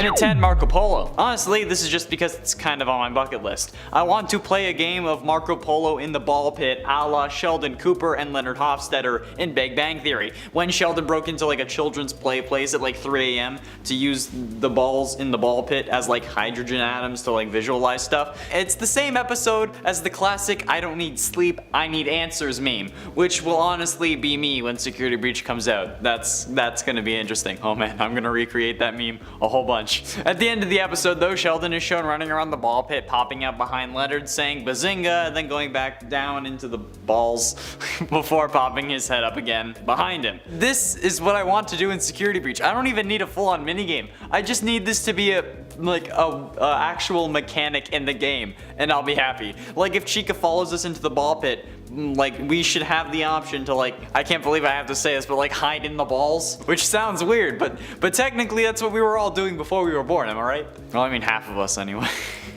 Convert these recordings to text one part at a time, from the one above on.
And at 10, Marco Polo. Honestly, this is just because it's kind of on my bucket list. I want to play a game of Marco Polo in the ball pit a la Sheldon Cooper and Leonard Hofstadter in Big Bang Theory. When Sheldon broke into like a children's play place at like 3 a.m. to use the balls in the ball pit as like hydrogen atoms to like visualize stuff. It's the same episode as the classic I don't need sleep, I need answers meme, which will honestly be me when Security Breach comes out. That's gonna be interesting. Oh man, I'm gonna recreate that meme a whole bunch. At the end of the episode though, Sheldon is shown running around the ball pit, popping out behind Leonard saying bazinga, and then going back down into the balls before popping his head up again behind him. This is what I want to do in Security Breach. I don't even need a full-on minigame. I just need this to be a actual mechanic in the game, and I'll be happy. Like if Chica follows us into the ball pit, like we should have the option to like, I can't believe I have to say this, but like hide in the balls, which sounds weird, but technically that's what we were all doing before we were born, am I right? Well, I mean half of us anyway.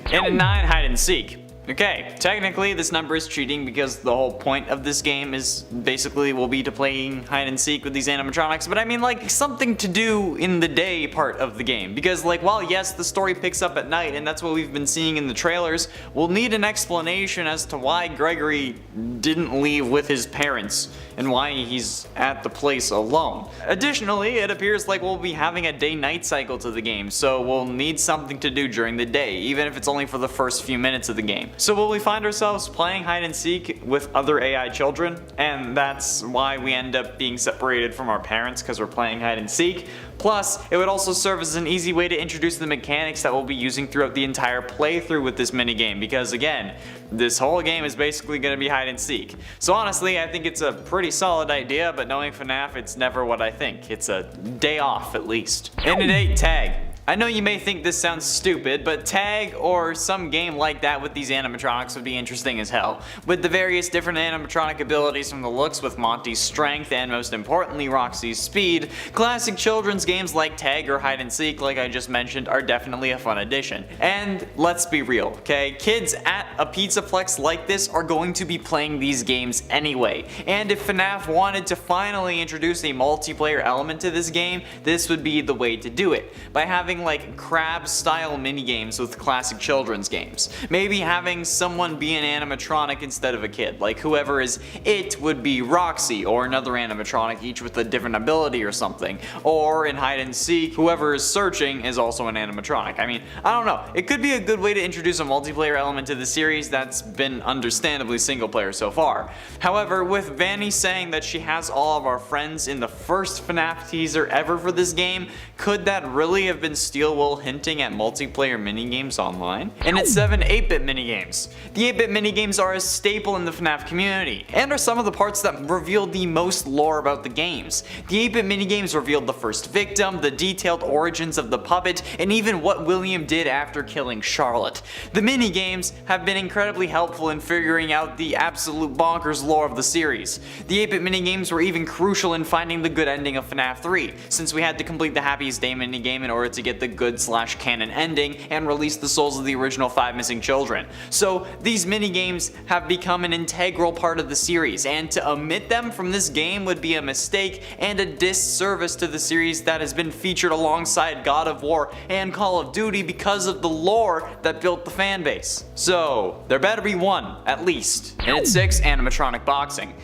And at 9, hide and seek. Okay, technically this number is cheating because the whole point of this game is basically will be to playing hide and seek with these animatronics, but I mean like something to do in the day part of the game, because like while yes the story picks up at night and that's what we've been seeing in the trailers, we'll need an explanation as to why Gregory didn't leave with his parents and why he's at the place alone. Additionally, it appears like we'll be having a day-night cycle to the game, so we'll need something to do during the day, even if it's only for the first few minutes of the game. So will we find ourselves playing hide and seek with other AI children, and that's why we end up being separated from our parents because we're playing hide and seek? Plus, it would also serve as an easy way to introduce the mechanics that we'll be using throughout the entire playthrough with this minigame, because again, this whole game is basically going to be hide and seek. So honestly, I think it's a pretty solid idea, but knowing FNAF, it's never what I think. It's a day off at least. And at 8, tag. I know you may think this sounds stupid, but tag or some game like that with these animatronics would be interesting as hell. With the various different animatronic abilities from the looks with Monty's strength and most importantly Roxy's speed, classic children's games like tag or hide and seek like I just mentioned are definitely a fun addition. And let's be real, okay? Kids at a Pizzaplex like this are going to be playing these games anyway. And if FNAF wanted to finally introduce a multiplayer element to this game, this would be the way to do it. By having like crab style minigames with classic children's games. Maybe having someone be an animatronic instead of a kid, like whoever is it would be Roxy or another animatronic, each with a different ability or something. Or in hide and seek, whoever is searching is also an animatronic. I mean, I don't know, it could be a good way to introduce a multiplayer element to the series that's been understandably single player so far. However, with Vanny saying that she has all of our friends in the first FNAF teaser ever for this game, could that really have been Steel Wool hinting at multiplayer minigames online? And at 7, 8-bit minigames. The 8-bit minigames are a staple in the FNAF community, and are some of the parts that reveal the most lore about the games. The 8-bit minigames revealed the first victim, the detailed origins of the puppet, and even what William did after killing Charlotte. The minigames have been incredibly helpful in figuring out the absolute bonkers lore of the series. The 8-bit minigames were even crucial in finding the good ending of FNAF 3, since we had to complete the Happiest Day minigame in order to get the good/canon ending and release the souls of the original 5 missing children. So these minigames have become an integral part of the series, and to omit them from this game would be a mistake and a disservice to the series that has been featured alongside God of War and Call of Duty because of the lore that built the fanbase. So there better be one, at least. And at 6, animatronic boxing.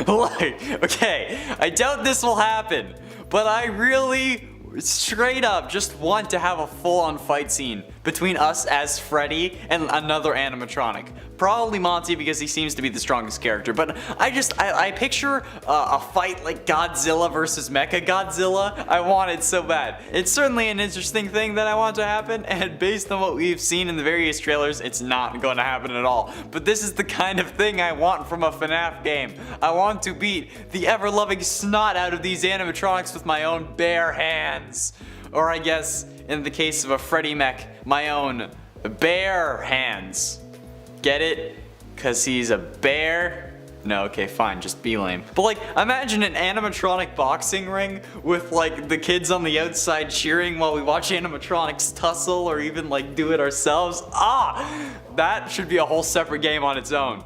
Like, okay, I doubt this will happen, but I really straight up just want to have a full-on fight scene between us as Freddy and another animatronic. Probably Monty because he seems to be the strongest character, but I picture a fight like Godzilla versus Mechagodzilla. I want it so bad. It's certainly an interesting thing that I want to happen, and based on what we've seen in the various trailers, it's not going to happen at all. But this is the kind of thing I want from a FNAF game. I want to beat the ever-loving snot out of these animatronics with my own bare hands. Or I guess, in the case of a Freddy mech, my own bare hands. Get it? Cause he's a bear? No, okay, fine, just be lame. But like, imagine an animatronic boxing ring with like the kids on the outside cheering while we watch animatronics tussle or even like do it ourselves. That should be a whole separate game on its own.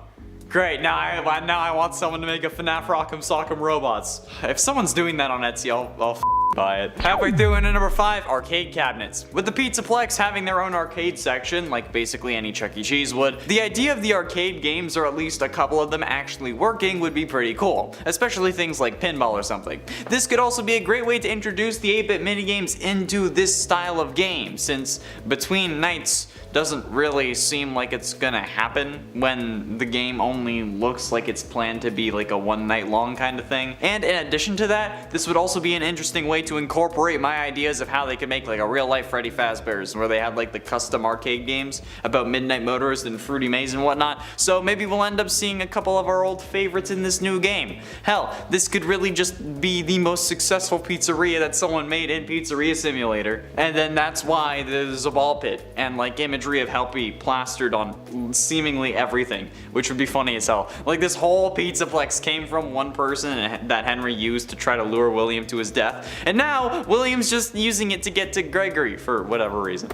Great, now I want someone to make a FNAF Rock'em Sock'em Robots. If someone's doing that on Etsy, I'll buy it. Halfway through into number 5, arcade cabinets. With the Pizzaplex having their own arcade section, like basically any Chuck E. Cheese would, the idea of the arcade games, or at least a couple of them actually working, would be pretty cool, especially things like pinball or something. This could also be a great way to introduce the 8-bit minigames into this style of game, since between nights doesn't really seem like it's gonna happen when the game only looks like it's planned to be like a one night long kind of thing. And in addition to that, this would also be an interesting way to incorporate my ideas of how they could make like a real life Freddy Fazbear's, where they had like the custom arcade games about Midnight Motorist and Fruity Maze and whatnot. So maybe we'll end up seeing a couple of our old favorites in this new game. Hell, this could really just be the most successful pizzeria that someone made in Pizzeria Simulator. And then that's why there's a ball pit and like imagery of Helpy plastered on seemingly everything, which would be funny as hell. Like this whole Pizzaplex came from one person that Henry used to try to lure William to his death, and now William's just using it to get to Gregory for whatever reason.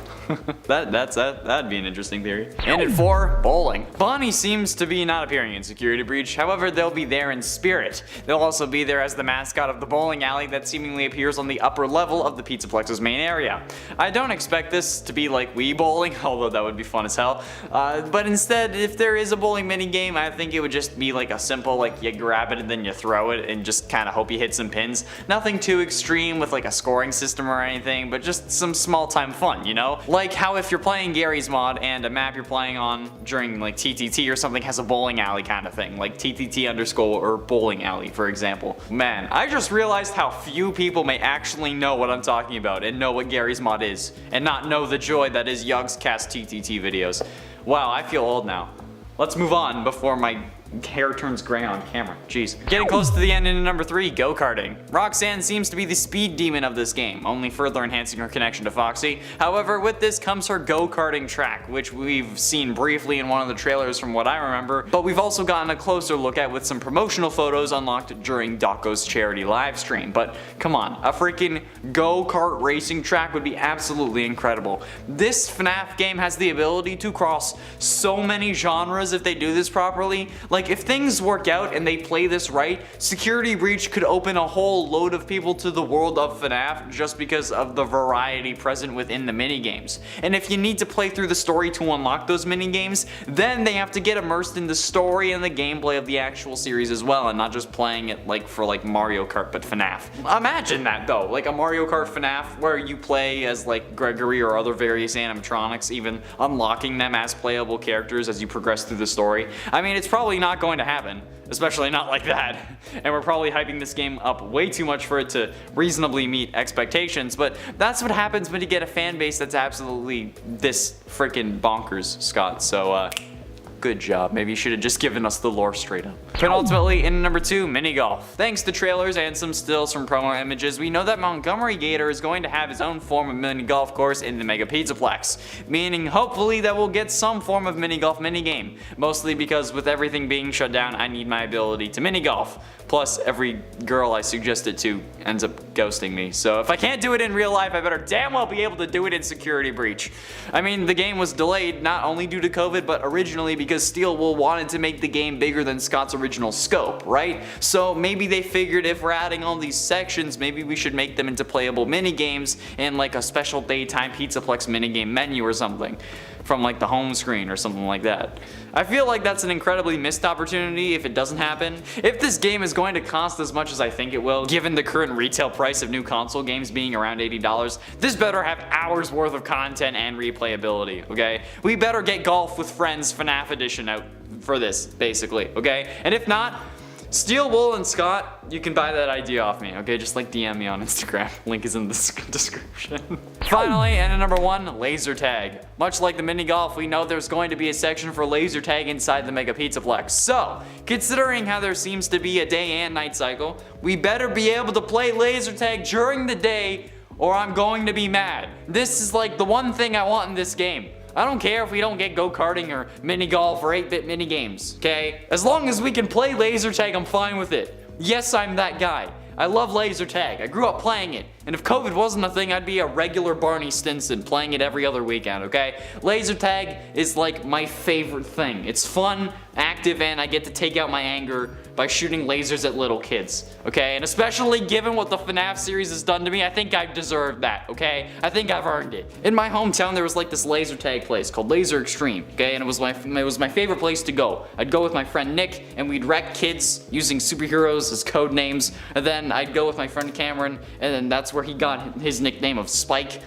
That'd be an interesting theory. And at 4, bowling. Bonnie seems to be not appearing in Security Breach, however they'll be there in spirit. They'll also be there as the mascot of the bowling alley that seemingly appears on the upper level of the Pizzaplex's main area. I don't expect this to be like Wii bowling, although that would be fun as hell. But instead, if there is a bowling mini game, I think it would just be like a simple, like you grab it and then you throw it and just kind of hope you hit some pins. Nothing too extreme with like a scoring system or anything, but just some small time fun, you know? Like how if you're playing Gary's Mod and a map you're playing on during like TTT or something has a bowling alley kind of thing, like TTT_ or bowling alley, for example. Man, I just realized how few people may actually know what I'm talking about and know what Gary's Mod is, and not know the joy that is Yogscast TTT videos. Wow, I feel old now. Let's move on before my hair turns gray on camera. Jeez. Getting close to the end into number 3, go-karting. Roxanne seems to be the speed demon of this game, only further enhancing her connection to Foxy. However, with this comes her go-karting track, which we've seen briefly in one of the trailers from what I remember, but we've also gotten a closer look at with some promotional photos unlocked during Daco's charity livestream. But come on, a freaking go-kart racing track would be absolutely incredible. This FNAF game has the ability to cross so many genres if they do this properly. Like if things work out and they play this right, Security Breach could open a whole load of people to the world of FNAF just because of the variety present within the minigames. And if you need to play through the story to unlock those minigames, then they have to get immersed in the story and the gameplay of the actual series as well, and not just playing it like for like Mario Kart but FNAF. Imagine that though, like a Mario Kart FNAF where you play as like Gregory or other various animatronics, even unlocking them as playable characters as you progress through the story. I mean, it's probably not going to happen, especially not like that, and we're probably hyping this game up way too much for it to reasonably meet expectations, but that's what happens when you get a fan base that's absolutely this freaking bonkers, Scott. So good job. Maybe you should have just given us the lore straight up. Penultimately, in number 2, mini golf. Thanks to trailers and some stills from promo images, we know that Montgomery Gator is going to have his own form of mini golf course in the Mega Pizzaplex, meaning hopefully that we'll get some form of mini golf minigame. Mostly because with everything being shut down, I need my ability to mini golf. Plus, every girl I suggest it to ends up ghosting me. So if I can't do it in real life, I better damn well be able to do it in Security Breach. I mean, the game was delayed not only due to COVID, but originally because Steelwool wanted to make the game bigger than Scott's original scope, right? So maybe they figured if we're adding all these sections, maybe we should make them into playable minigames and like a special daytime Pizzaplex minigame menu or something from like the home screen or something like that. I feel like that's an incredibly missed opportunity if it doesn't happen. If this game is going to cost as much as I think it will, given the current retail price of new console games being around $80, this better have hours worth of content and replayability, okay? We better get Golf with Friends FNAF edition out for this, basically, okay? And if not, Steelwool and Scott, you can buy that idea off me, okay? Just like DM me on Instagram. Link is in the description. Finally, and at number 1, laser tag. Much like the mini golf, we know there's going to be a section for laser tag inside the Mega Pizzaplex. So, considering how there seems to be a day and night cycle, we better be able to play laser tag during the day or I'm going to be mad. This is like the one thing I want in this game. I don't care if we don't get go-karting or mini golf or 8-bit mini games, okay? As long as we can play laser tag, I'm fine with it. Yes, I'm that guy. I love laser tag. I grew up playing it. And if COVID wasn't a thing, I'd be a regular Barney Stinson playing it every other weekend, okay? Laser tag is like my favorite thing. It's fun, action active and I get to take out my anger by shooting lasers at little kids, okay? And especially given what the FNAF series has done to me, I think I deserve that, okay? I think I've earned it. In my hometown, there was like this laser tag place called Laser Extreme, okay? And it was my favorite place to go. I'd go with my friend Nick, and we'd wreck kids using superheroes as code names. And then I'd go with my friend Cameron, and then that's where he got his nickname of Spike.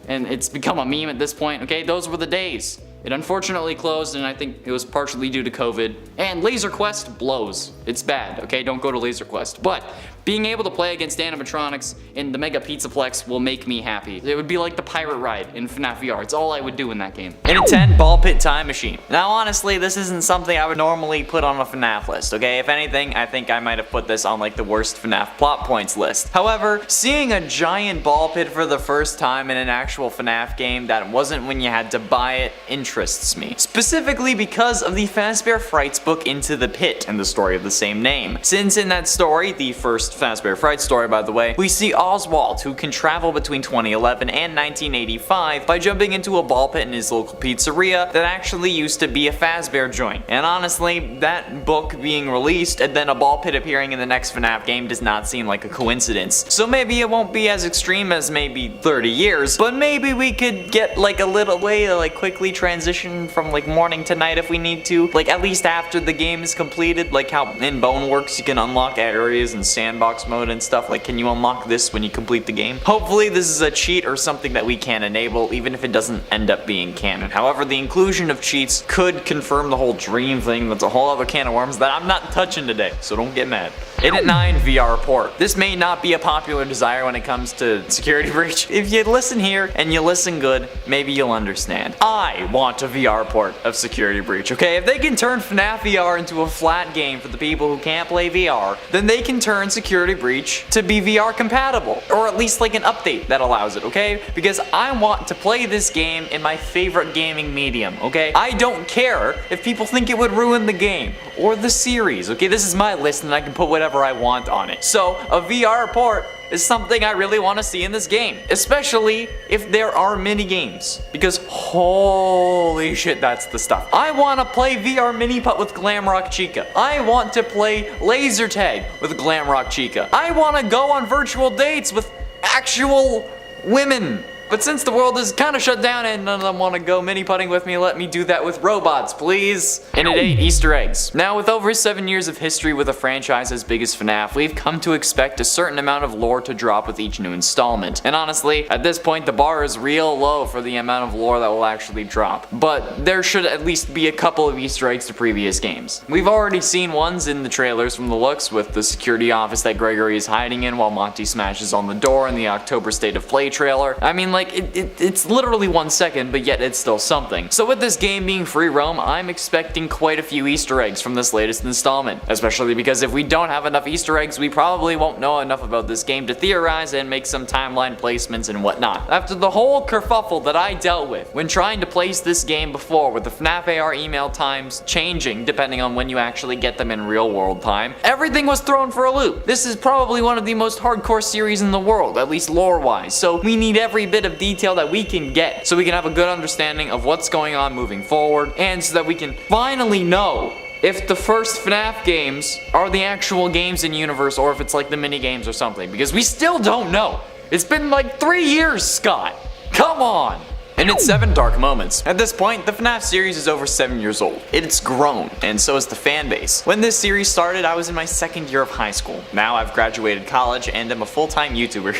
And it's become a meme at this point, okay? Those were the days. It unfortunately closed, and I think it was partially due to COVID. And Laser Quest blows. It's bad, okay? Don't go to Laser Quest. But being able to play against animatronics in the Mega Pizzaplex will make me happy. It would be like the pirate ride in FNAF VR. It's all I would do in that game. And a 10 ball pit time machine. Now honestly, this isn't something I would normally put on a FNAF list, okay? If anything, I think I might have put this on like the worst FNAF plot points list. However, seeing a giant ball pit for the first time in an actual FNAF game that wasn't when you had to buy it interests me. Specifically because of the Fazbear Frights book Into the Pit and the story of the same name. Since in that story, the first Fazbear Frights story by the way, we see Oswald who can travel between 2011 and 1985 by jumping into a ball pit in his local pizzeria that actually used to be a Fazbear joint. And honestly, that book being released and then a ball pit appearing in the next FNAF game does not seem like a coincidence. So maybe it won't be as extreme as maybe 30 years, but maybe we could get like a little way to like quickly transition from like morning to night if we need to, like at least after the game is completed, like how in Boneworks you can unlock areas in sandbox mode and stuff. Like, can you unlock this when you complete the game? Hopefully this is a cheat or something that we can enable, even if it doesn't end up being canon. However, the inclusion of cheats could confirm the whole dream thing. That's a whole other can of worms that I'm not touching today, so don't get mad. 8 at 9 VR port. This may not be a popular desire when it comes to security breach. If you listen here and you listen good, maybe you'll understand. I want a VR port of security breach, okay? If they can turn FNAF VR into a flat game for the people who can't play VR, then they can turn security breach to be VR compatible, or at least like an update that allows it, okay? Because I want to play this game in my favorite gaming medium, okay? I don't care if people think it would ruin the game or the series, okay? This is my list and I can put whatever I want on it. So a VR port is something I really want to see in this game, especially if there are mini games, because holy shit, that's the stuff. I want to play VR mini putt with Glamrock Chica. I want to play laser tag with Glamrock Chica. I want to go on virtual dates with actual women. But since the world is kind of shut down and none of them want to go mini putting with me, let me do that with robots, please. And it 8 Easter eggs. Now, with over 7 years of history with a franchise as big as FNAF, we've come to expect a certain amount of lore to drop with each new installment. And honestly, at this point, the bar is real low for the amount of lore that will actually drop. But there should at least be a couple of Easter eggs to previous games. We've already seen ones in the trailers from the looks, with the security office that Gregory is hiding in while Monty smashes on the door in the October State of Play trailer. I mean, like, it's literally 1 second, but yet it's still something. So with this game being free roam, I'm expecting quite a few Easter eggs from this latest installment. Especially because if we don't have enough Easter eggs, we probably won't know enough about this game to theorize and make some timeline placements and whatnot. After the whole kerfuffle that I dealt with when trying to place this game before, with the FNAF AR email times changing depending on when you actually get them in real world time, everything was thrown for a loop. This is probably one of the most hardcore series in the world, at least lore wise, so we need every bit of detail that we can get so we can have a good understanding of what's going on moving forward, and so that we can finally know if the first FNAF games are the actual games in universe or if it's like the mini games or something, because we still don't know. It's been like 3 years, Scott. Come on. And it's 7 dark moments. At this point, the FNAF series is over 7 years old. It's grown, and so is the fan base. When this series started, I was in my 2nd year of high school. Now I've graduated college and am a full-time YouTuber.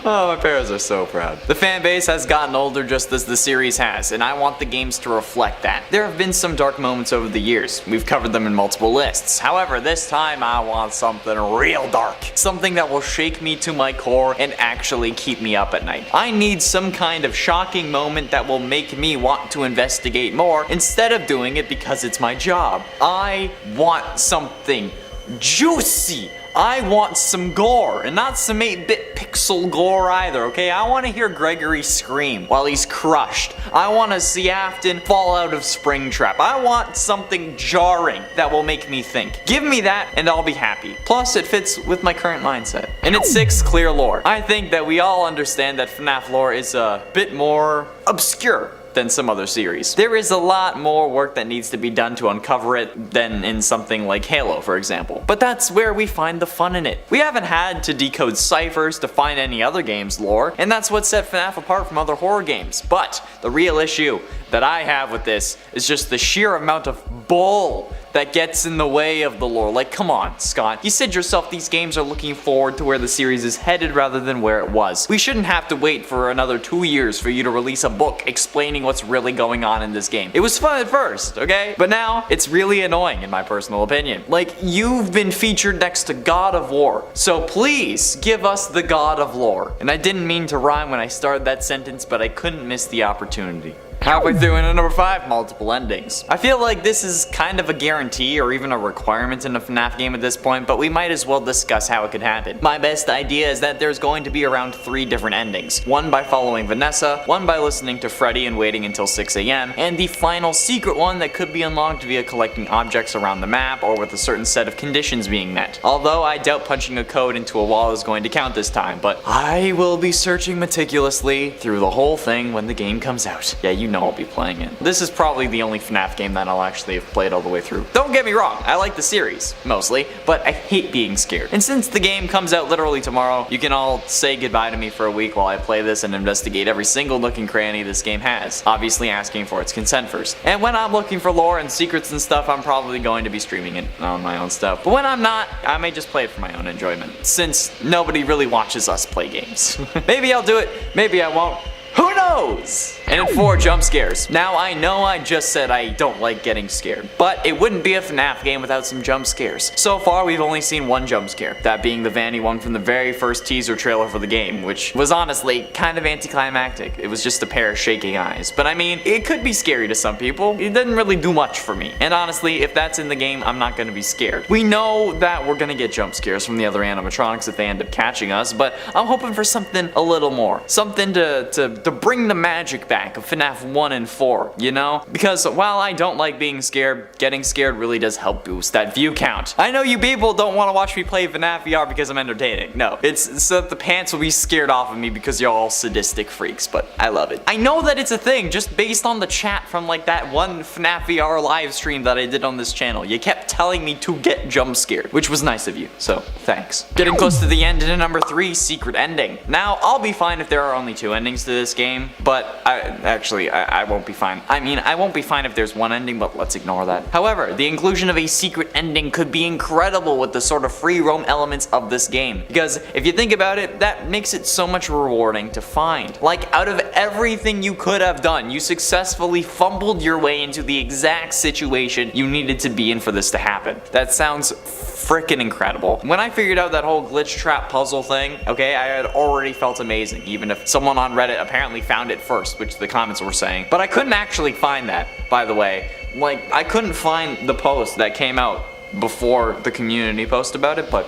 Oh, my parents are so proud. The fan base has gotten older just as the series has, and I want the games to reflect that. There have been some dark moments over the years. We've covered them in multiple lists. However, this time I want something real dark. Something that will shake me to my core and actually keep me up at night. I need some kind of shocking moment that will make me want to investigate more instead of doing it because it's my job. I want something juicy. I want some gore, and not some 8-bit pixel gore either, okay? I want to hear Gregory scream while he's crushed. I want to see Afton fall out of Springtrap. I want something jarring that will make me think. Give me that and I'll be happy. Plus, it fits with my current mindset. And it's 6 clear lore. I think that we all understand that FNAF lore is a bit more obscure than some other series. There is a lot more work that needs to be done to uncover it than in something like Halo, for example. But that's where we find the fun in it. We haven't had to decode ciphers to find any other game's lore, and that's what set FNAF apart from other horror games. But the real issue that I have with this is just the sheer amount of bull that gets in the way of the lore. Like, come on, Scott. You said yourself these games are looking forward to where the series is headed rather than where it was. We shouldn't have to wait for another 2 years for you to release a book explaining what's really going on in this game. It was fun at first, okay? But now, it's really annoying in my personal opinion. Like, you've been featured next to God of War, so please give us the God of Lore. And I didn't mean to rhyme when I started that sentence, but I couldn't miss the opportunity. Halfway through into number 5, multiple endings. I feel like this is kind of a guarantee or even a requirement in a FNAF game at this point, but we might as well discuss how it could happen. My best idea is that there's going to be around 3 different endings. One by following Vanessa, one by listening to Freddy and waiting until 6 AM, and the final secret one that could be unlocked via collecting objects around the map or with a certain set of conditions being met. Although I doubt punching a code into a wall is going to count this time, but I will be searching meticulously through the whole thing when the game comes out. Yeah, you know I'll be playing it. This is probably the only FNAF game that I'll actually have played all the way through. Don't get me wrong, I like the series, mostly, but I hate being scared. And since the game comes out literally tomorrow, you can all say goodbye to me for a week while I play this and investigate every single nook and cranny this game has, obviously asking for its consent first. And when I'm looking for lore and secrets and stuff, I'm probably going to be streaming it on my own stuff. But when I'm not, I may just play it for my own enjoyment, since nobody really watches us play games. Maybe I'll do it, maybe I won't. Who knows? And 4, jump scares. Now I know I just said I don't like getting scared, but it wouldn't be a FNAF game without some jump scares. So far we've only seen 1 jump scare, that being the Vanny one from the very first teaser trailer for the game, which was honestly kind of anticlimactic. It was just a pair of shaking eyes. But I mean, it could be scary to some people. It didn't really do much for me. And honestly, if that's in the game, I'm not gonna be scared. We know that we're gonna get jump scares from the other animatronics if they end up catching us, but I'm hoping for something a little more. Something to bring the magic back of FNAF 1 and 4, you know? Because while I don't like being scared, getting scared really does help boost that view count. I know you people don't want to watch me play FNAF VR because I'm entertaining. No, it's so that the pants will be scared off of me because you're all sadistic freaks, but I love it. I know that it's a thing just based on the chat from like that one FNAF VR live stream that I did on this channel. You kept telling me to get jump scared, which was nice of you, so thanks. Getting close to the end into number 3, secret ending. Now, I'll be fine if there are only 2 endings to this game, but I won't be fine. I mean, I won't be fine if there's 1 ending, but let's ignore that. However, the inclusion of a secret ending could be incredible with the sort of free roam elements of this game. Because if you think about it, that makes it so much rewarding to find. Like, out of everything you could have done, you successfully fumbled your way into the exact situation you needed to be in for this to happen. That sounds freaking incredible. When I figured out that whole glitch trap puzzle thing, okay, I had already felt amazing, even if someone on Reddit apparently found it first, which the comments were saying. But I couldn't actually find that, by the way. Like, I couldn't find the post that came out before the community post about it, but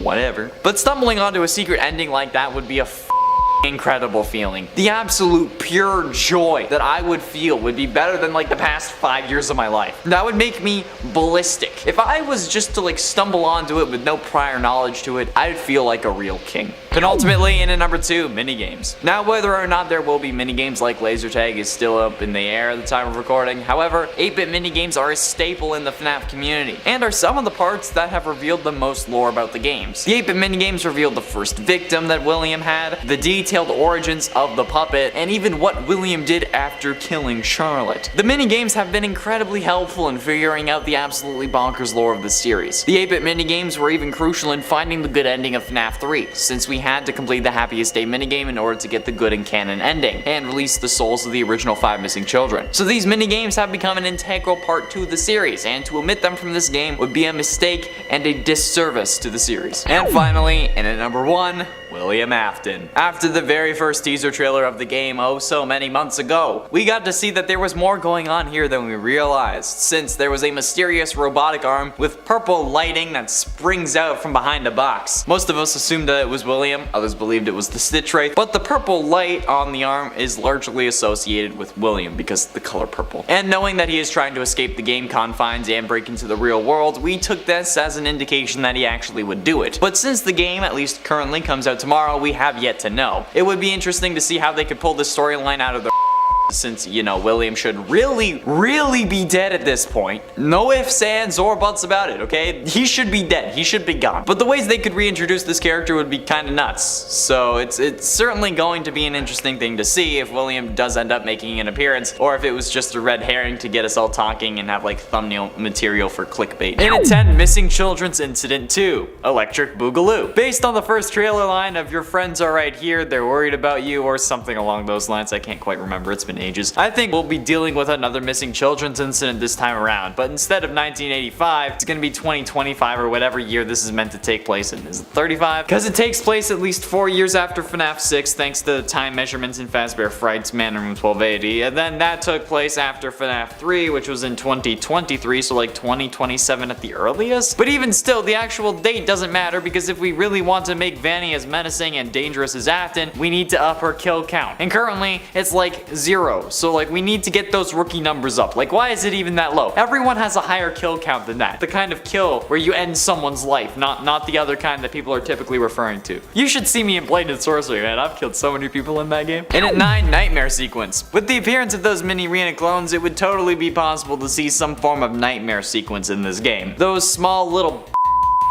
whatever. But stumbling onto a secret ending like that would be a incredible feeling. The absolute pure joy that I would feel would be better than like the past 5 years of my life. That would make me ballistic. If I was just to like stumble onto it with no prior knowledge to it, I'd feel like a real king. Penultimately, in at number 2, minigames. Now, whether or not there will be minigames like laser tag is still up in the air at the time of recording. However, 8-bit minigames are a staple in the FNAF community, and are some of the parts that have revealed the most lore about the games. The 8-bit minigames revealed the first victim that William had, the detailed origins of the puppet, and even what William did after killing Charlotte. The minigames have been incredibly helpful in figuring out the absolutely bonkers lore of the series. The 8-bit minigames were even crucial in finding the good ending of FNAF 3, since we had to complete the Happiest Day minigame in order to get the good and canon ending, and release the souls of the original 5 missing children. So these minigames have become an integral part to the series, and to omit them from this game would be a mistake and a disservice to the series. And finally, in at number 1, William Afton. After the very first teaser trailer of the game oh so many months ago, we got to see that there was more going on here than we realized, since there was a mysterious robotic arm with purple lighting that springs out from behind a box. Most of us assumed that it was William, others believed it was the Stitch Wraith, but the purple light on the arm is largely associated with William because of the color purple. And knowing that he is trying to escape the game confines and break into the real world, we took this as an indication that he actually would do it. But since the game, at least currently, comes out tomorrow, we have yet to know. It would be interesting to see how they could pull this storyline out of the since, you know, William should really be dead at this point. No ifs, ands, or buts about it, okay? He should be dead. He should be gone. But the ways they could reintroduce this character would be kind of nuts. So it's certainly going to be an interesting thing to see if William does end up making an appearance, or if it was just a red herring to get us all talking and have like thumbnail material for clickbait. In at 10, Missing Children's Incident 2, Electric Boogaloo. Based on the first trailer line of "Your friends are right here, they're worried about you," or something along those lines, I can't quite remember, it's been ages. I think we'll be dealing with another missing children's incident this time around, but instead of 1985, it's gonna be 2025 or whatever year this is meant to take place in. Is it 35? Because it takes place at least 4 years after FNAF 6 thanks to the time measurements in Fazbear Fright's Man Room 1280, and then that took place after FNAF 3, which was in 2023, so like 2027 at the earliest. But even still, the actual date doesn't matter, because if we really want to make Vanny as menacing and dangerous as Afton, we need to up her kill count. And currently, it's like 0, so like we need to get those rookie numbers up. Like, why is it even that low? Everyone has a higher kill count than that. The kind of kill where you end someone's life, not the other kind that people are typically referring to. You should see me in Blatant Sorcery, man. I've killed so many people in that game. And at 9, Nightmare Sequence. With the appearance of those mini Rena clones, it would totally be possible to see some form of nightmare sequence in this game. Those small little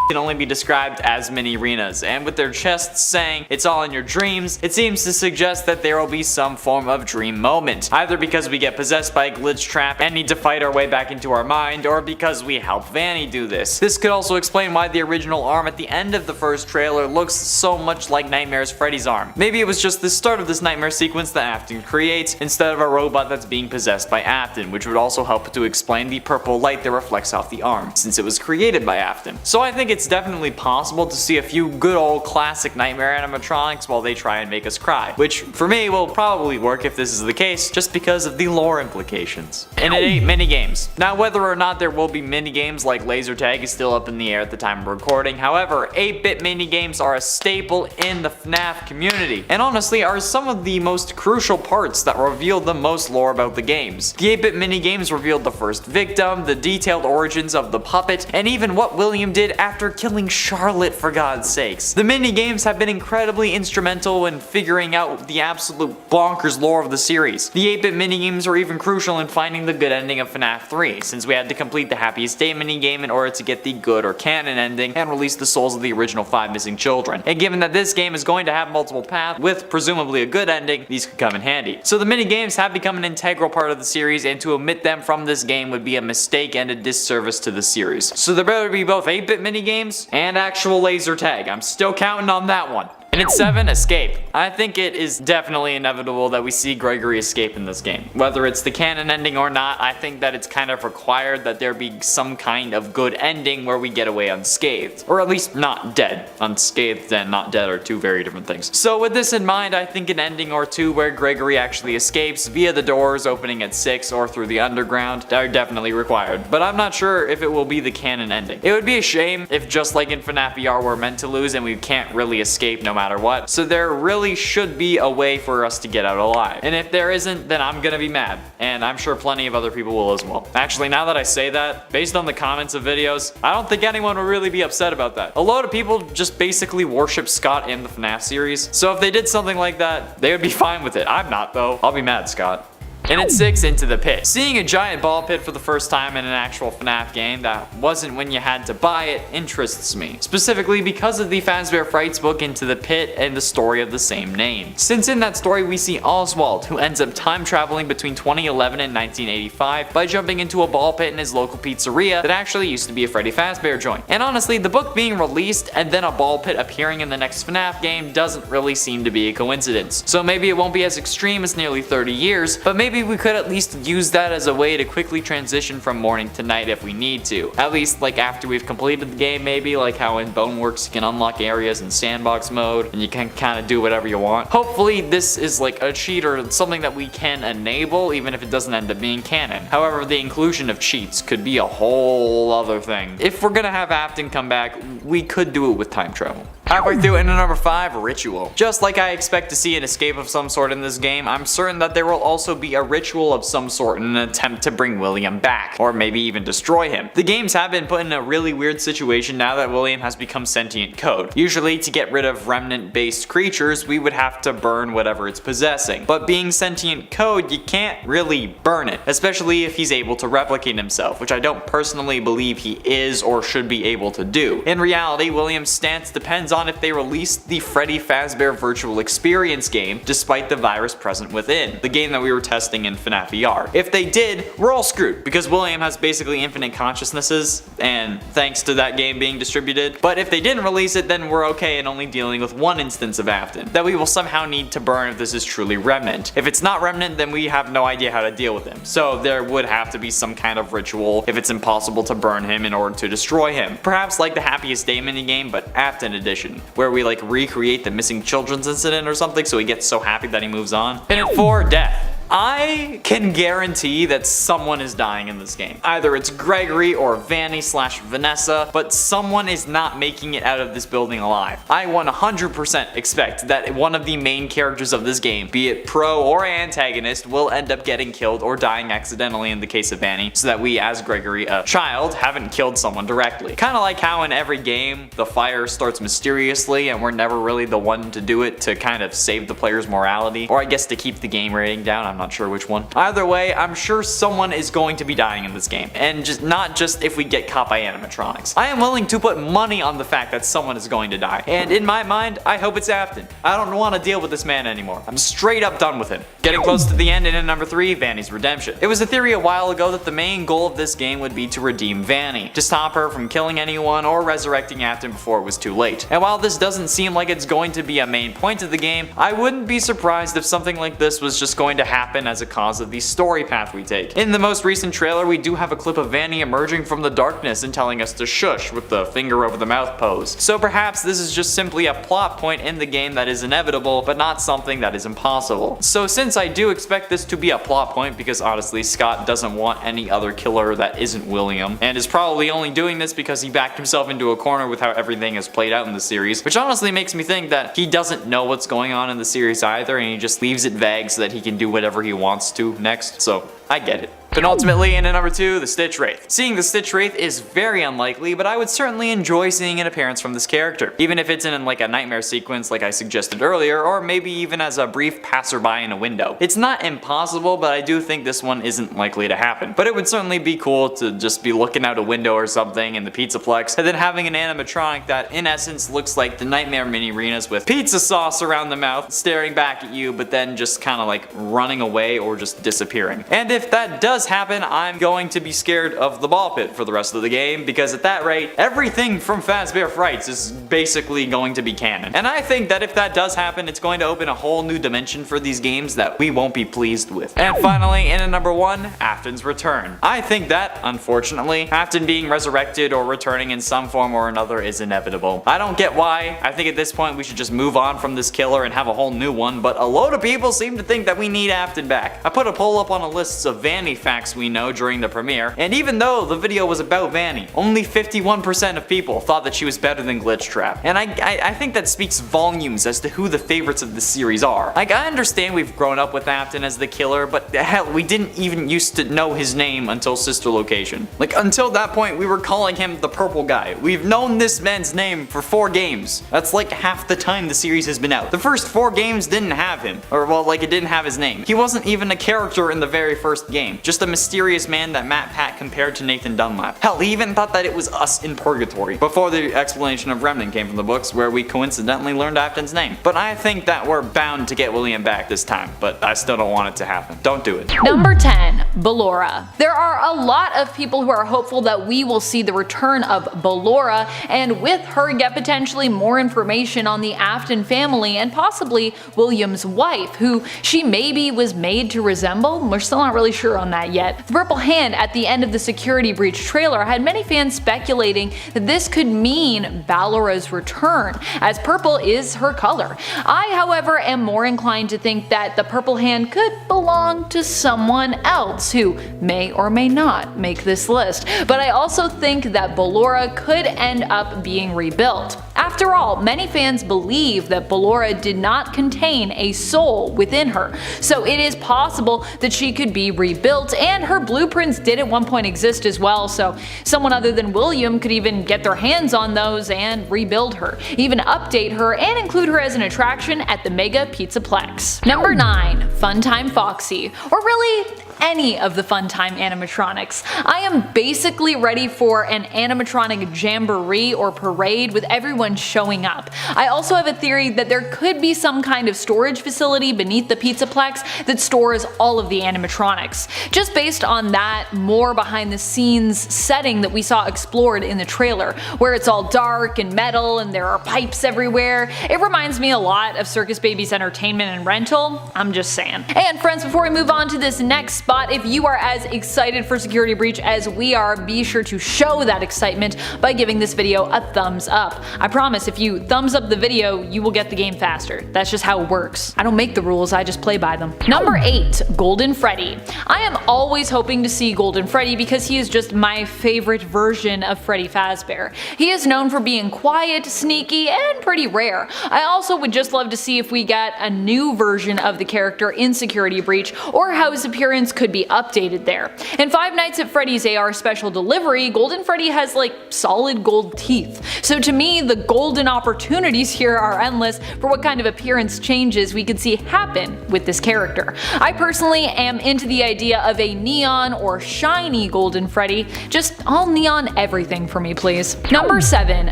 can only be described as mini Renas, and with their chests saying "it's all in your dreams," it seems to suggest that there will be some form of dream moment, either because we get possessed by a glitch trap and need to fight our way back into our mind, or because we help Vanny do this. This could also explain why the original arm at the end of the first trailer looks so much like Nightmare's Freddy's arm. Maybe it was just the start of this nightmare sequence that Afton creates, instead of a robot that's being possessed by Afton, which would also help to explain the purple light that reflects off the arm, since it was created by Afton. So I think it's definitely possible to see a few good old classic Nightmare animatronics while they try and make us cry, which for me will probably work if this is the case, just because of the lore implications. And at 8, minigames. Now, whether or not there will be minigames like laser tag is still up in the air at the time of recording. However, 8-bit minigames are a staple in the FNAF community, and honestly are some of the most crucial parts that reveal the most lore about the games. The 8-bit minigames revealed the first victim, the detailed origins of the puppet, and even what William did after killing Charlotte, for God's sakes. The mini-games have been incredibly instrumental in figuring out the absolute bonkers lore of the series. The 8-bit mini-games are even crucial in finding the good ending of FNAF 3, since we had to complete the Happiest Day mini-game in order to get the good or canon ending and release the souls of the original 5 missing children. And given that this game is going to have multiple paths with presumably a good ending, these could come in handy. So the mini-games have become an integral part of the series, and to omit them from this game would be a mistake and a disservice to the series. So there better be both 8-bit mini-games and actual laser tag. I'm still counting on that one. And at 7, escape. I think it is definitely inevitable that we see Gregory escape in this game. Whether it's the canon ending or not, I think that it's kind of required that there be some kind of good ending where we get away unscathed. Or at least not dead. Unscathed and not dead are two very different things. So with this in mind, I think an ending or two where Gregory actually escapes via the doors opening at 6 or through the underground are definitely required. But I'm not sure if it will be the canon ending. It would be a shame if, just like in FNAF VR, we're meant to lose and we can't really escape no matter what. So there really should be a way for us to get out alive. And if there isn't, then I'm gonna be mad. And I'm sure plenty of other people will as well. Actually, now that I say that, based on the comments of videos, I don't think anyone will really be upset about that. A lot of people just basically worship Scott in the FNAF series. So if they did something like that, they would be fine with it. I'm not though. I'll be mad, Scott. And at 6, Into the Pit. Seeing a giant ball pit for the first time in an actual FNAF game that wasn't when you had to buy it interests me. Specifically because of the Fazbear Frights book Into the Pit and the story of the same name. Since in that story we see Oswald, who ends up time traveling between 2011 and 1985 by jumping into a ball pit in his local pizzeria that actually used to be a Freddy Fazbear joint. And honestly, the book being released and then a ball pit appearing in the next FNAF game doesn't really seem to be a coincidence. So maybe it won't be as extreme as nearly 30 years, but maybe we could at least use that as a way to quickly transition from morning to night if we need to. At least like after we've completed the game, maybe like how in Boneworks you can unlock areas in sandbox mode and you can kind of do whatever you want. Hopefully this is like a cheat or something that we can enable even if it doesn't end up being canon. However, the inclusion of cheats could be a whole other thing. If we're gonna have Afton come back, we could do it with time travel. Halfway through, into number 5, Ritual. Just like I expect to see an escape of some sort in this game, I'm certain that there will also be a ritual of some sort in an attempt to bring William back, or maybe even destroy him. The games have been put in a really weird situation now that William has become sentient code. Usually to get rid of remnant-based creatures, we would have to burn whatever it's possessing. But being sentient code, you can't really burn it, especially if he's able to replicate himself, which I don't personally believe he is or should be able to do. In reality, William's stance depends on if they release the Freddy Fazbear Virtual Experience game despite the virus present within, the game that we were testing in FNAF VR. If they did, we're all screwed, because William has basically infinite consciousnesses, and thanks to that game being distributed. But if they didn't release it, then we're okay and only dealing with one instance of Afton that we will somehow need to burn if this is truly Remnant. If it's not Remnant, then we have no idea how to deal with him. So there would have to be some kind of ritual if it's impossible to burn him in order to destroy him. Perhaps like the Happiest Day minigame, but Afton edition, where we like recreate the missing children's incident or something so he gets so happy that he moves on. And 4, death. I can guarantee that someone is dying in this game. Either it's Gregory or Vanny/Vanessa, but someone is not making it out of this building alive. I 100% expect that one of the main characters of this game, be it pro or antagonist, will end up getting killed or dying accidentally in the case of Vanny, so that we as Gregory, a child, haven't killed someone directly. Kinda like how in every game, the fire starts mysteriously and we're never really the one to do it to kind of save the player's morality, or I guess to keep the game rating down. I'm not sure which one. Either way, I'm sure someone is going to be dying in this game, and not just if we get caught by animatronics. I am willing to put money on the fact that someone is going to die, and in my mind, I hope it's Afton. I don't want to deal with this man anymore. I'm straight up done with him. Getting close to the end, and in number 3, Vanny's redemption. It was a theory a while ago that the main goal of this game would be to redeem Vanny, to stop her from killing anyone or resurrecting Afton before it was too late. And while this doesn't seem like it's going to be a main point of the game, I wouldn't be surprised if something like this was just going to happen as a cause of the story path we take. In the most recent trailer, we do have a clip of Vanny emerging from the darkness and telling us to shush with the finger over the mouth pose. So perhaps this is just simply a plot point in the game that is inevitable, but not something that is impossible. So since I do expect this to be a plot point, because honestly Scott doesn't want any other killer that isn't William, and is probably only doing this because he backed himself into a corner with how everything is played out in the series, which honestly makes me think that he doesn't know what's going on in the series either, and he just leaves it vague so that he can do whatever he wants to next, so I get it. Penultimately, in at number 2, the Stitch Wraith. Seeing the Stitch Wraith is very unlikely, but I would certainly enjoy seeing an appearance from this character, even if it's in like a nightmare sequence like I suggested earlier, or maybe even as a brief passerby in a window. It's not impossible, but I do think this one isn't likely to happen. But it would certainly be cool to just be looking out a window or something in the Pizzaplex, and then having an animatronic that in essence looks like the Nightmare mini-arenas with pizza sauce around the mouth, staring back at you, but then just kinda like running away or just disappearing. And if that does happen, I'm going to be scared of the ball pit for the rest of the game, because at that rate, everything from Fazbear Frights is basically going to be canon. And I think that if that does happen, it's going to open a whole new dimension for these games that we won't be pleased with. And finally, in at number 1, Afton's return. I think that, unfortunately, Afton being resurrected or returning in some form or another is inevitable. I don't get why. I think at this point we should just move on from this killer and have a whole new one, but a load of people seem to think that we need Afton back. I put a poll up on a list of Vanny facts we know during the premiere, and even though the video was about Vanny, only 51% of people thought that she was better than Glitch Trap. And I think that speaks volumes as to who the favorites of the series are. Like, I understand we've grown up with Afton as the killer, but hell, we didn't even used to know his name until Sister Location. Like, until that point, we were calling him the purple guy. We've known this man's name for 4 games. That's like half the time the series has been out. The first 4 games didn't have him, or well, like it didn't have his name. He wasn't even a character in the very first game, just a mysterious man that Matt Pat compared to Nathan Dunlap. Hell, he even thought that it was us in Purgatory, before the explanation of Remnant came from the books, where we coincidentally learned Afton's name. But I think that we're bound to get William back this time, but I still don't want it to happen. Don't do it. Number 10, Ballora. There are a lot of people who are hopeful that we will see the return of Ballora, and with her get potentially more information on the Afton family and possibly William's wife, who she maybe was made to resemble. We're still not really sure on that yet. The purple hand at the end of the security breach trailer had many fans speculating that this could mean Ballora's return, as purple is her color. I, however, am more inclined to think that the purple hand could belong to someone else who may or may not make this list, but I also think that Ballora could end up being rebuilt. After all, many fans believe that Ballora did not contain a soul within her, so it is possible that she could be rebuilt, and her blueprints did at one point exist as well, so someone other than William could even get their hands on those and rebuild her, even update her and include her as an attraction at the Mega Pizzaplex. Number 9. Funtime Foxy, or really any of the Funtime animatronics. I am basically ready for an animatronic jamboree or parade with everyone showing up. I also have a theory that there could be some kind of storage facility beneath the Pizzaplex that stores all of the animatronics. Just based on that more behind the scenes setting that we saw explored in the trailer, where it's all dark and metal and there are pipes everywhere, it reminds me a lot of Circus Baby's entertainment and rental. I'm just saying. And friends, before we move on to this next spot, if you are as excited for Security Breach as we are, be sure to show that excitement by giving this video a thumbs up. I promise if you thumbs up the video, you will get the game faster. That's just how it works. I don't make the rules, I just play by them. Number 8. Golden Freddy. I am always hoping to see Golden Freddy because he is just my favorite version of Freddy Fazbear. He is known for being quiet, sneaky, and pretty rare. I also would just love to see if we get a new version of the character in Security Breach, or how his appearance could be updated there. In Five Nights at Freddy's AR Special Delivery, Golden Freddy has like solid gold teeth. So to me, the golden opportunities here are endless for what kind of appearance changes we could see happen with this character. I personally am into the idea of a neon or shiny Golden Freddy, just all neon everything for me please. Number 7.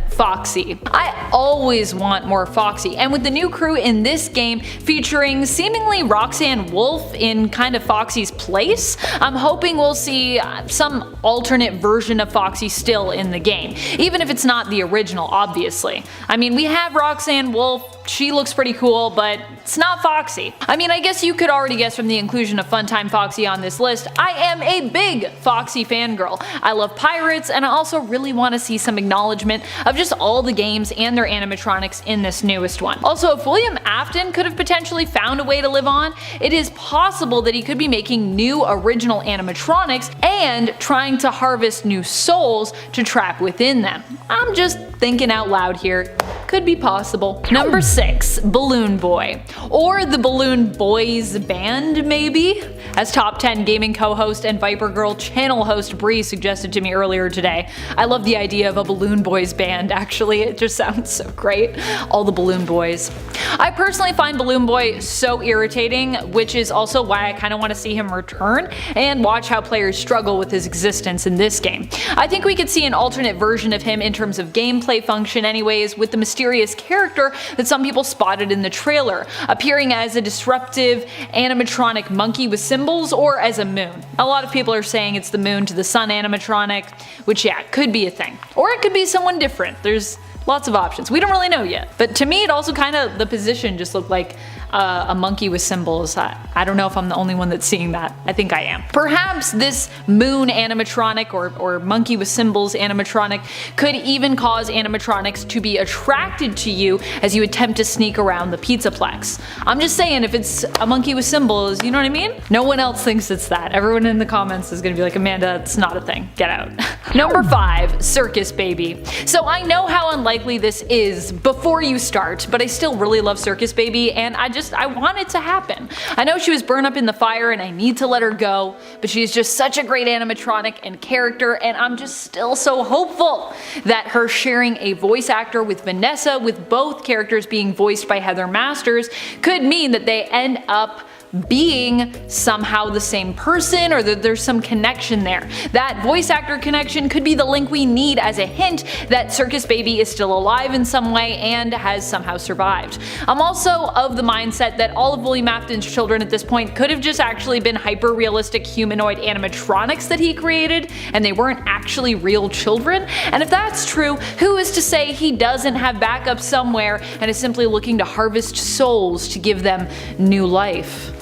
Foxy. I always want more Foxy, and with the new crew in this game featuring seemingly Roxanne Wolf in kind of Foxy's place, I'm hoping we'll see some alternate version of Foxy still in the game, even if it's not the original obviously. I mean, we have Roxanne Wolf, she looks pretty cool, but it's not Foxy. I mean, I guess you could already guess from the inclusion of Funtime Foxy on this list, I am a big Foxy fangirl. I love pirates, and I also really want to see some acknowledgement of just all the games and their animatronics in this newest one. Also, if William Afton could have potentially found a way to live on, it is possible that he could be making new original animatronics and trying to harvest new souls to trap within them. I'm just thinking out loud here. Could be possible. Number 6. Balloon Boy. Or the Balloon Boys Band, maybe? As Top 10 gaming co-host and Viper Girl channel host Bree suggested to me earlier today. I love the idea of a Balloon Boys band, actually. It just sounds so great. All the Balloon Boys. I personally find Balloon Boy so irritating, which is also why I kind of want to see him return and watch how players struggle with his existence in this game. I think we could see an alternate version of him in terms of gameplay function anyways, with the mysterious character that some people spotted in the trailer, appearing as a disruptive animatronic monkey with symbols or as a moon. A lot of people are saying it's the moon to the sun animatronic, which yeah, could be a thing. Or it could be someone different. There's lots of options. We don't really know yet. But to me, it also kind of, the position just looked like a monkey with symbols. I don't know if I'm the only one that's seeing that. I think I am. Perhaps this moon animatronic or monkey with symbols animatronic could even cause animatronics to be attracted to you as you attempt to sneak around the Pizzaplex. I'm just saying, if it's a monkey with symbols, you know what I mean? No one else thinks it's that. Everyone in the comments is gonna be like, Amanda, it's not a thing. Get out. Number 5. Circus Baby. So I know how unlikely this is before you start, but I still really love Circus Baby, and I want it to happen. I know she was burned up in the fire and I need to let her go, but she's just such a great animatronic and character, and I'm just still so hopeful that her sharing a voice actor with Vanessa, with both characters being voiced by Heather Masters, could mean that they end up being somehow the same person, or that there's some connection there. That voice actor connection could be the link we need as a hint that Circus Baby is still alive in some way and has somehow survived. I'm also of the mindset that all of William Afton's children at this point could have just actually been hyper-realistic humanoid animatronics that he created, and they weren't actually real children. And if that's true, who is to say he doesn't have backup somewhere and is simply looking to harvest souls to give them new life?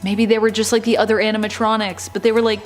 Maybe they were just like the other animatronics, but they were like,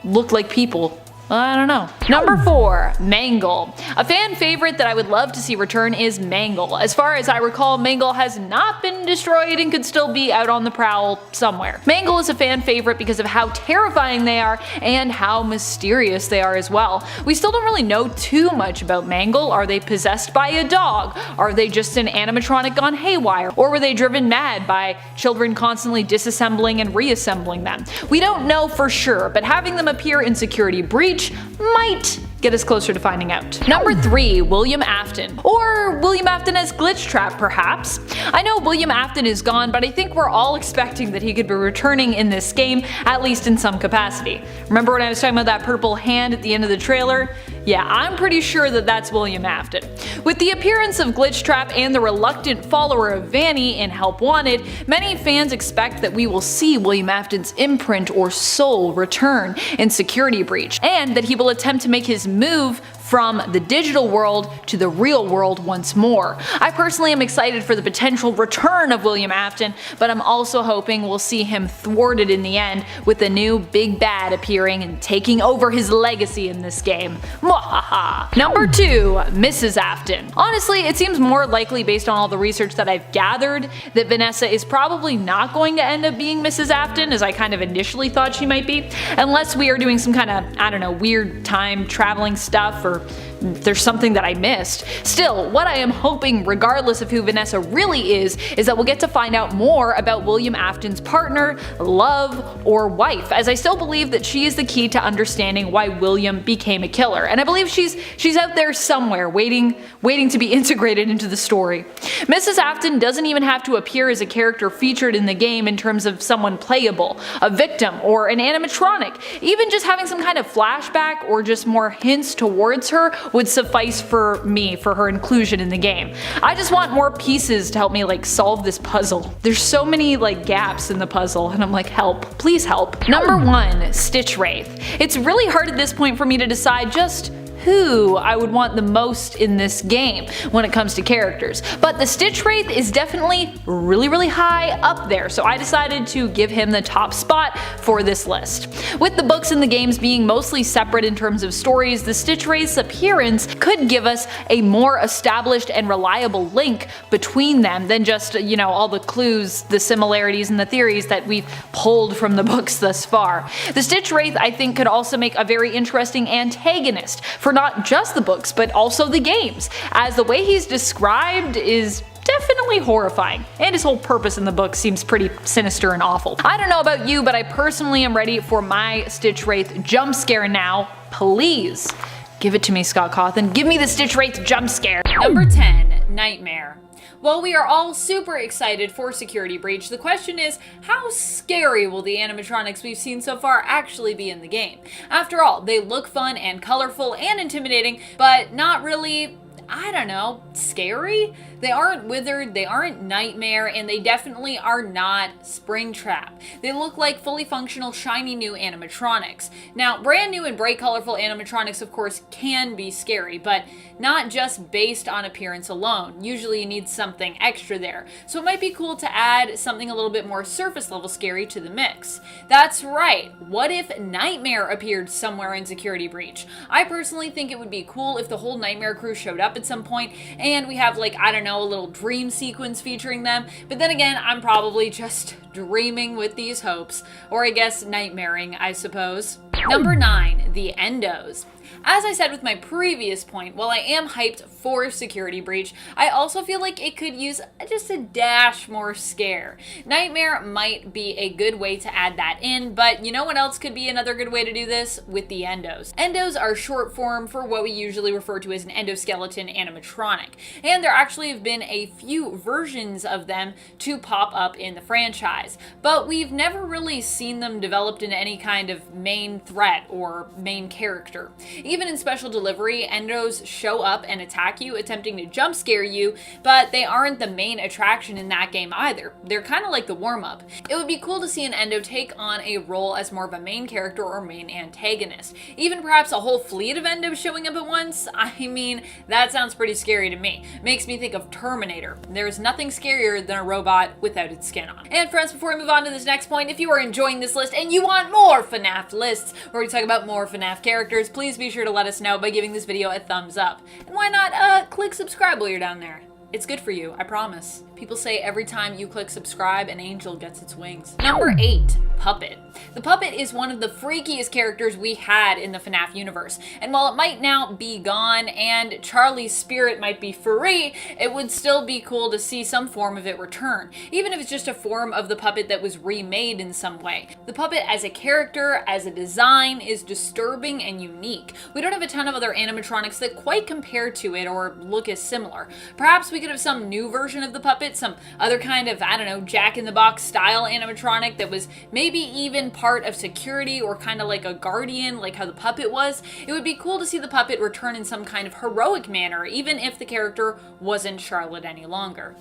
looked like people. I don't know. Number 4, Mangle. A fan favorite that I would love to see return is Mangle. As far as I recall, Mangle has not been destroyed and could still be out on the prowl somewhere. Mangle is a fan favorite because of how terrifying they are and how mysterious they are as well. We still don't really know too much about Mangle. Are they possessed by a dog? Are they just an animatronic gone haywire? Or were they driven mad by children constantly disassembling and reassembling them? We don't know for sure, but having them appear in Security Breach might get us closer to finding out. Number 3, William Afton. Or William Afton as Glitchtrap, perhaps. I know William Afton is gone, but I think we're all expecting that he could be returning in this game, at least in some capacity. Remember when I was talking about that purple hand at the end of the trailer? Yeah, I'm pretty sure that that's William Afton. With the appearance of Glitchtrap and the reluctant follower of Vanny in Help Wanted, many fans expect that we will see William Afton's imprint or soul return in Security Breach, and that he will attempt to make his move from the digital world to the real world once more. I personally am excited for the potential return of William Afton, but I'm also hoping we'll see him thwarted in the end with the new big bad appearing and taking over his legacy in this game. Mwahaha. Number 2, Mrs. Afton. Honestly, it seems more likely based on all the research that I've gathered that Vanessa is probably not going to end up being Mrs. Afton as I kind of initially thought she might be, unless we are doing some kind of, I don't know, weird time traveling stuff or there's something that I missed. Still, what I am hoping, regardless of who Vanessa really is that we'll get to find out more about William Afton's partner, love, or wife, as I still believe that she is the key to understanding why William became a killer, and I believe she's out there somewhere waiting to be integrated into the story. Mrs. Afton doesn't even have to appear as a character featured in the game in terms of someone playable, a victim, or an animatronic. Even just having some kind of flashback or just more hints towards her would suffice for me for her inclusion in the game. I just want more pieces to help me solve this puzzle. There's so many gaps in the puzzle and I'm like, help, please help. Number 1, Stitch Wraith. It's really hard at this point for me to decide just who I would want the most in this game when it comes to characters, but the Stitch Wraith is definitely really high up there, so I decided to give him the top spot for this list. With the books and the games being mostly separate in terms of stories, the Stitch Wraith's appearance could give us a more established and reliable link between them than just, all the clues, the similarities, and the theories that we've pulled from the books thus far. The Stitch Wraith, I think, could also make a very interesting antagonist for not just the books, but also the games, as the way he's described is definitely horrifying, and his whole purpose in the book seems pretty sinister and awful. I don't know about you, but I personally am ready for my Stitch Wraith jump scare now. Please give it to me, Scott Cawthon. Give me the Stitch Wraith jump scare. Number 10, Nightmare. While we are all super excited for Security Breach, the question is, how scary will the animatronics we've seen so far actually be in the game? After all, they look fun and colorful and intimidating, but not really, I don't know, scary? They aren't Withered, they aren't Nightmare, and they definitely are not Springtrap. They look like fully functional, shiny new animatronics. Now, brand new and bright colorful animatronics of course can be scary, but not just based on appearance alone. Usually you need something extra there. So it might be cool to add something a little bit more surface level scary to the mix. That's right, what if Nightmare appeared somewhere in Security Breach? I personally think it would be cool if the whole Nightmare crew showed up at some point and we have I don't know, a little dream sequence featuring them, but then again, I'm probably just dreaming with these hopes, or I guess nightmaring, I suppose. Number 9, the Endos. As I said with my previous point, while I am hyped for Security Breach, I also feel like it could use just a dash more scare. Nightmare might be a good way to add that in, but you know what else could be another good way to do this? With the Endos. Endos are short form for what we usually refer to as an endoskeleton animatronic, and there actually have been a few versions of them to pop up in the franchise, but we've never really seen them developed into any kind of main threat or main character. Even in Special Delivery, endos show up and attack you, attempting to jump scare you, but they aren't the main attraction in that game either. They're kind of like the warm-up. It would be cool to see an endo take on a role as more of a main character or main antagonist. Even perhaps a whole fleet of endos showing up at once? I mean, that sounds pretty scary to me. Makes me think of Terminator. There's nothing scarier than a robot without its skin on. And friends, before we move on to this next point, if you are enjoying this list and you want more FNAF lists where we talk about more FNAF characters, please be sure to let us know by giving this video a thumbs up. And why not click subscribe while you're down there. It's good for you, I promise. People say every time you click subscribe, an angel gets its wings. Number 8, Puppet. The Puppet is one of the freakiest characters we had in the FNAF universe, and while it might now be gone and Charlie's spirit might be free, it would still be cool to see some form of it return, even if it's just a form of the Puppet that was remade in some way. The Puppet as a character, as a design, is disturbing and unique. We don't have a ton of other animatronics that quite compare to it or look as similar. Perhaps we could have some new version of the Puppet, some other kind of, I don't know, Jack-in-the-Box style animatronic that was maybe even part of security or kind of like a guardian, like how the Puppet was. It would be cool to see the Puppet return in some kind of heroic manner, even if the character wasn't Charlotte any longer.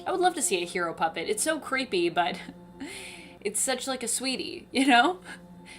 I would love to see a hero Puppet. It's so creepy, but it's such like a sweetie, you know?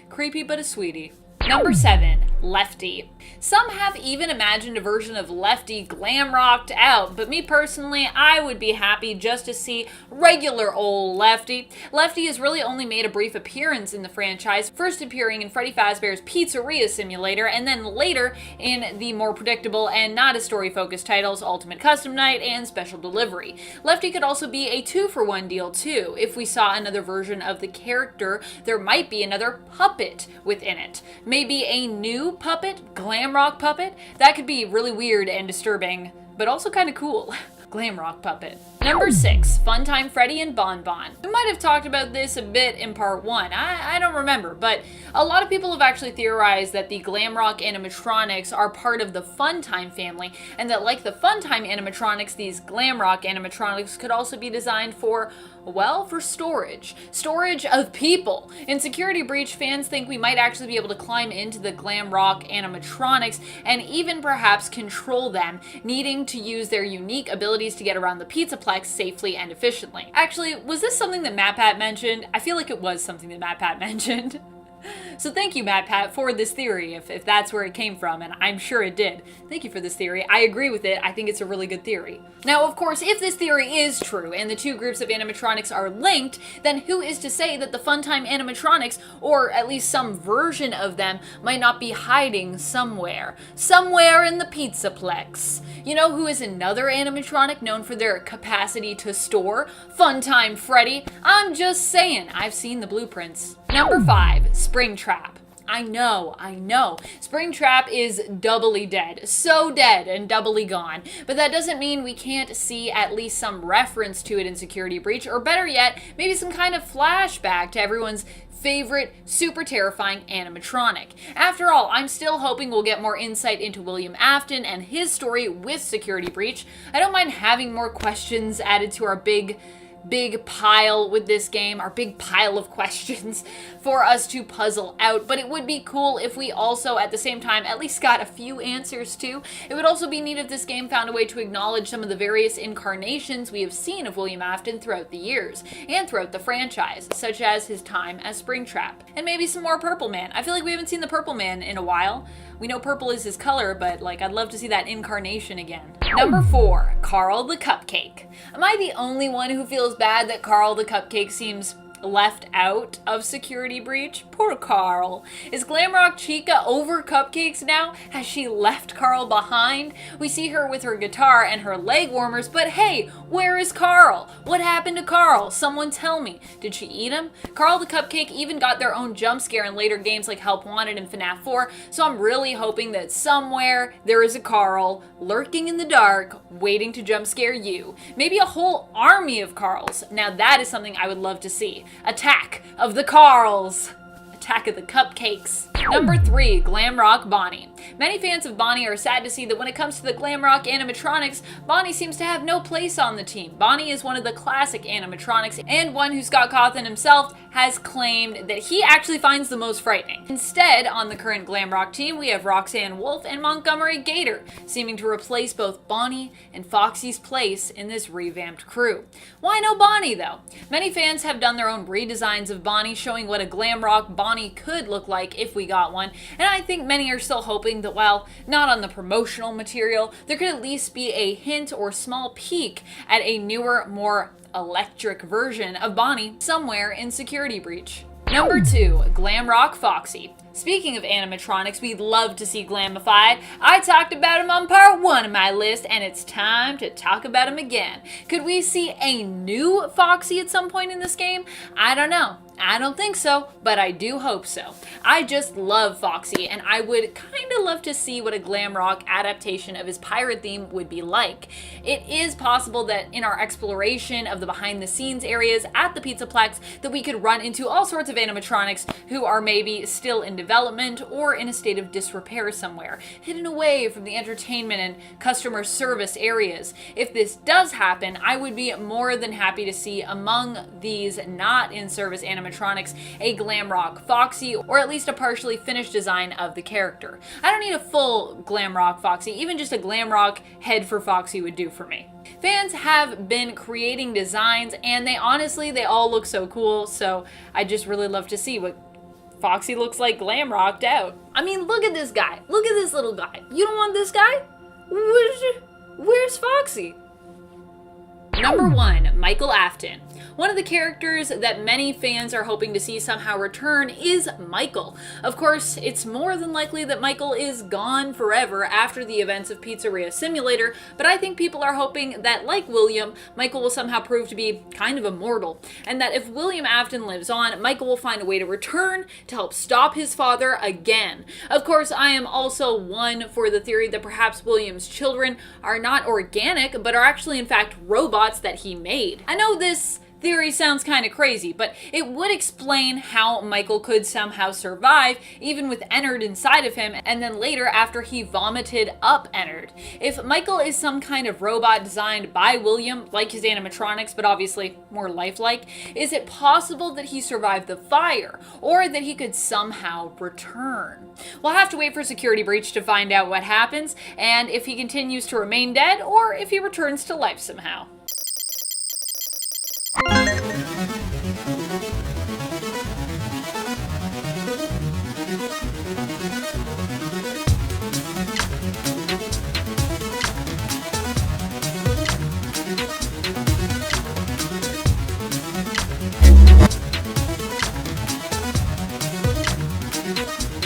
Creepy, but a sweetie. Number 7, Lefty. Some have even imagined a version of Lefty glam rocked out, but me personally, I would be happy just to see regular old Lefty. Lefty has really only made a brief appearance in the franchise, first appearing in Freddy Fazbear's Pizzeria Simulator, and then later in the more predictable and not as story-focused titles Ultimate Custom Night and Special Delivery. Lefty could also be a 2-for-1 deal too. If we saw another version of the character, there might be another puppet within it. Maybe a new puppet, glam rock puppet? That could be really weird and disturbing, but also kind of cool. Glam rock puppet. Number 6, Funtime Freddy and Bon Bon. We might have talked about this a bit in part 1, I don't remember, but a lot of people have actually theorized that the glam rock animatronics are part of the Funtime family, and that like the Funtime animatronics, these glam rock animatronics could also be designed for, well, for storage. Storage of people. In Security Breach, fans think we might actually be able to climb into the glam rock animatronics and even perhaps control them, needing to use their unique abilities to get around the Pizzaplex safely and efficiently. Actually, was this something that MatPat mentioned? I feel like it was something that MatPat mentioned. So thank you, MatPat, for this theory, if that's where it came from, and I'm sure it did. Thank you for this theory. I agree with it. I think it's a really good theory. Now, of course, if this theory is true, and the two groups of animatronics are linked, then who is to say that the Funtime animatronics, or at least some version of them, might not be hiding somewhere? Somewhere in the Pizzaplex. You know who is another animatronic known for their capacity to store? Funtime Freddy. I'm just saying, I've seen the blueprints. Number 5, Springtrap. I know. Springtrap is doubly dead. So dead and doubly gone. But that doesn't mean we can't see at least some reference to it in Security Breach, or better yet, maybe some kind of flashback to everyone's favorite, super terrifying animatronic. After all, I'm still hoping we'll get more insight into William Afton and his story with Security Breach. I don't mind having more questions added to our big pile with this game, our big pile of questions for us to puzzle out, but it would be cool if we also at the same time at least got a few answers too. It would also be neat if this game found a way to acknowledge some of the various incarnations we have seen of William Afton throughout the years and throughout the franchise, such as his time as Springtrap. And maybe some more Purple Man. I feel like we haven't seen the Purple Man in a while. We know purple is his color, but like I'd love to see that incarnation again. Number 4, Carl the Cupcake. Am I the only one who feels bad that Carl the Cupcake seems left out of Security Breach? Poor Carl. Is Glamrock Chica over cupcakes now? Has she left Carl behind? We see her with her guitar and her leg warmers, but hey, where is Carl? What happened to Carl? Someone tell me. Did she eat him? Carl the Cupcake even got their own jump scare in later games like Help Wanted and FNAF 4, so I'm really hoping that somewhere there is a Carl lurking in the dark, waiting to jump scare you. Maybe a whole army of Carls. Now that is something I would love to see. Attack of the Carls. Attack of the Cupcakes. Number 3, Glam Rock Bonnie. Many fans of Bonnie are sad to see that when it comes to the glam rock animatronics, Bonnie seems to have no place on the team. Bonnie is one of the classic animatronics, and one who Scott Cawthon himself has claimed that he actually finds the most frightening. Instead, on the current glam rock team, we have Roxanne Wolf and Montgomery Gator, seeming to replace both Bonnie and Foxy's place in this revamped crew. Why no Bonnie though? Many fans have done their own redesigns of Bonnie, showing what a glam rock Bonnie could look like if we got one, and I think many are still hoping that while not on the promotional material, there could at least be a hint or small peek at a newer, more electric version of Bonnie somewhere in Security Breach. Number 2, Glam Rock Foxy. Speaking of animatronics we'd love to see glamified, I talked about him on part 1 of my list, and it's time to talk about him again. Could we see a new Foxy at some point in this game? I don't know. I don't think so, but I do hope so. I just love Foxy, and I would kind of love to see what a glam rock adaptation of his pirate theme would be like. It is possible that in our exploration of the behind the scenes areas at the Pizzaplex that we could run into all sorts of animatronics who are maybe still in development or in a state of disrepair somewhere, hidden away from the entertainment and customer service areas. If this does happen, I would be more than happy to see among these not in service animatronics a glam rock Foxy, or at least a partially finished design of the character. I don't need a full glam rock Foxy, even just a glam rock head for Foxy would do for me. Fans have been creating designs, and they all look so cool, so I just really love to see what Foxy looks like glam rocked out. I mean, look at this guy. Look at this little guy. You don't want this guy? Where's Foxy? Number 1, Michael Afton. One of the characters that many fans are hoping to see somehow return is Michael. Of course, it's more than likely that Michael is gone forever after the events of Pizzeria Simulator, but I think people are hoping that, like William, Michael will somehow prove to be kind of immortal, and that if William Afton lives on, Michael will find a way to return to help stop his father again. Of course, I am also one for the theory that perhaps William's children are not organic, but are actually in fact robots that he made. I know this theory sounds kind of crazy, but it would explain how Michael could somehow survive even with Ennard inside of him, and then later after he vomited up Ennard. If Michael is some kind of robot designed by William, like his animatronics, but obviously more lifelike, is it possible that he survived the fire, or that he could somehow return? We'll have to wait for Security Breach to find out what happens, and if he continues to remain dead, or if he returns to life somehow.